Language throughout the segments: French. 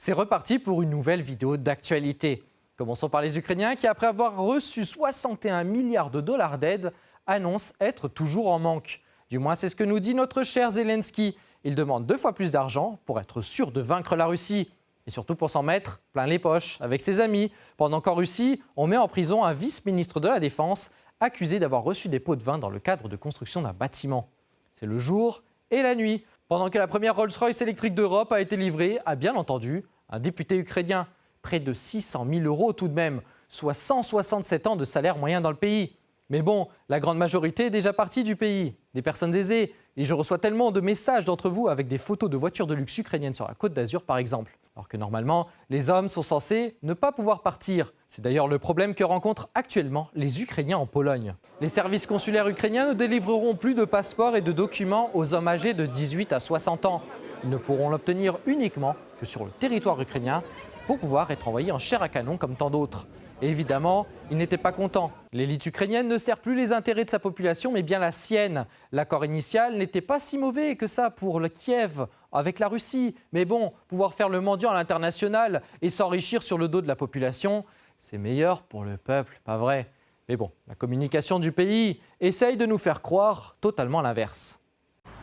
C'est reparti pour une nouvelle vidéo d'actualité. Commençons par les Ukrainiens qui, après avoir reçu 61 milliards de dollars d'aide, annoncent être toujours en manque. Du moins, c'est ce que nous dit notre cher Zelensky. Il demande 2 fois plus d'argent pour être sûr de vaincre la Russie. Et surtout pour s'en mettre plein les poches avec ses amis. Pendant qu'en Russie, on met en prison un vice-ministre de la Défense accusé d'avoir reçu des pots de vin dans le cadre de construction d'un bâtiment. C'est le jour et la nuit. Pendant que la première Rolls-Royce électrique d'Europe a été livrée à, bien entendu, un député ukrainien. Près de 600 000 € tout de même, soit 167 ans de salaire moyen dans le pays. Mais bon, la grande majorité est déjà partie du pays, des personnes aisées. Et je reçois tellement de messages d'entre vous avec des photos de voitures de luxe ukrainiennes sur la Côte d'Azur par exemple. Alors que normalement, les hommes sont censés ne pas pouvoir partir. C'est d'ailleurs le problème que rencontrent actuellement les Ukrainiens en Pologne. Les services consulaires ukrainiens ne délivreront plus de passeports et de documents aux hommes âgés de 18 à 60 ans. Ils ne pourront l'obtenir uniquement que sur le territoire ukrainien pour pouvoir être envoyés en chair à canon comme tant d'autres. Et évidemment, il n'était pas content. L'élite ukrainienne ne sert plus les intérêts de sa population, mais bien la sienne. L'accord initial n'était pas si mauvais que ça pour le Kiev avec la Russie. Mais bon, pouvoir faire le mendiant à l'international et s'enrichir sur le dos de la population, c'est meilleur pour le peuple, pas vrai? Mais bon, la communication du pays essaye de nous faire croire totalement l'inverse.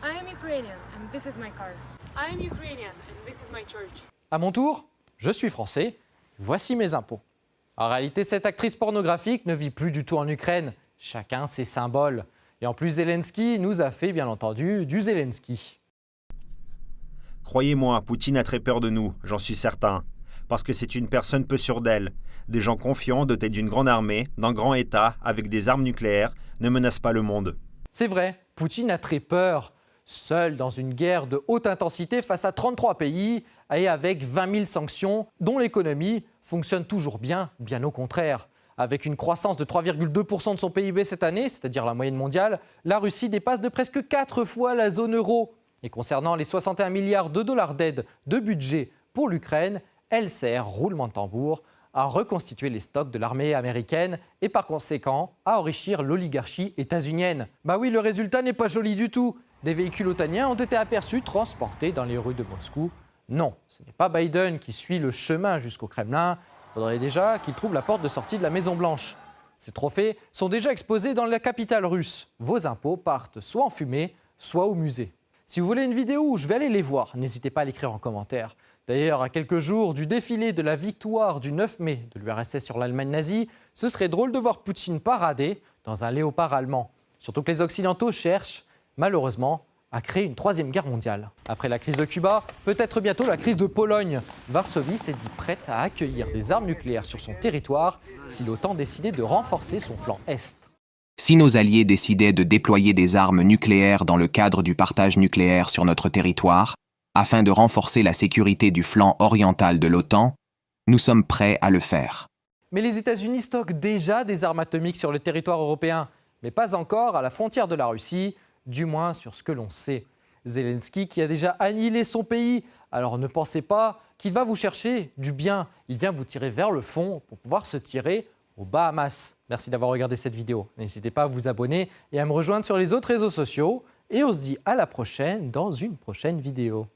I am Ukrainian and this is my car. I am Ukrainian and this is my church. À mon tour, je suis français, voici mes impôts. En réalité, cette actrice pornographique ne vit plus du tout en Ukraine. Chacun ses symboles. Et en plus, Zelensky nous a fait, bien entendu, du Zelensky. Croyez-moi, Poutine a très peur de nous, j'en suis certain. Parce que c'est une personne peu sûre d'elle. Des gens confiants, dotés d'une grande armée, d'un grand État, avec des armes nucléaires, ne menacent pas le monde. C'est vrai, Poutine a très peur. Seul dans une guerre de haute intensité face à 33 pays et avec 20 000 sanctions dont l'économie fonctionne toujours bien au contraire. Avec une croissance de 3,2% de son PIB cette année, c'est-à-dire la moyenne mondiale, la Russie dépasse de presque 4 fois la zone euro. Et concernant les 61 milliards de dollars d'aide de budget pour l'Ukraine, elle sert, roulement de tambour, à reconstituer les stocks de l'armée américaine et par conséquent à enrichir l'oligarchie états-unienne. Bah oui, le résultat n'est pas joli du tout. Des véhicules otaniens ont été aperçus transportés dans les rues de Moscou. Non, ce n'est pas Biden qui suit le chemin jusqu'au Kremlin. Il faudrait déjà qu'il trouve la porte de sortie de la Maison-Blanche. Ces trophées sont déjà exposés dans la capitale russe. Vos impôts partent soit en fumée, soit au musée. Si vous voulez une vidéo où je vais aller les voir, n'hésitez pas à l'écrire en commentaire. D'ailleurs, à quelques jours du défilé de la victoire du 9 mai de l'URSS sur l'Allemagne nazie, ce serait drôle de voir Poutine parader dans un léopard allemand. Surtout que les Occidentaux cherchent, malheureusement, à créer une 3e guerre mondiale. Après la crise de Cuba, peut-être bientôt la crise de Pologne. Varsovie s'est dit prête à accueillir des armes nucléaires sur son territoire si l'OTAN décidait de renforcer son flanc Est. Si nos alliés décidaient de déployer des armes nucléaires dans le cadre du partage nucléaire sur notre territoire, afin de renforcer la sécurité du flanc oriental de l'OTAN, nous sommes prêts à le faire. Mais les États-Unis stockent déjà des armes atomiques sur le territoire européen, mais pas encore à la frontière de la Russie, du moins sur ce que l'on sait. Zelensky qui a déjà annihilé son pays, alors ne pensez pas qu'il va vous chercher du bien. Il vient vous tirer vers le fond pour pouvoir se tirer aux Bahamas. Merci d'avoir regardé cette vidéo. N'hésitez pas à vous abonner et à me rejoindre sur les autres réseaux sociaux. Et on se dit à la prochaine dans une prochaine vidéo.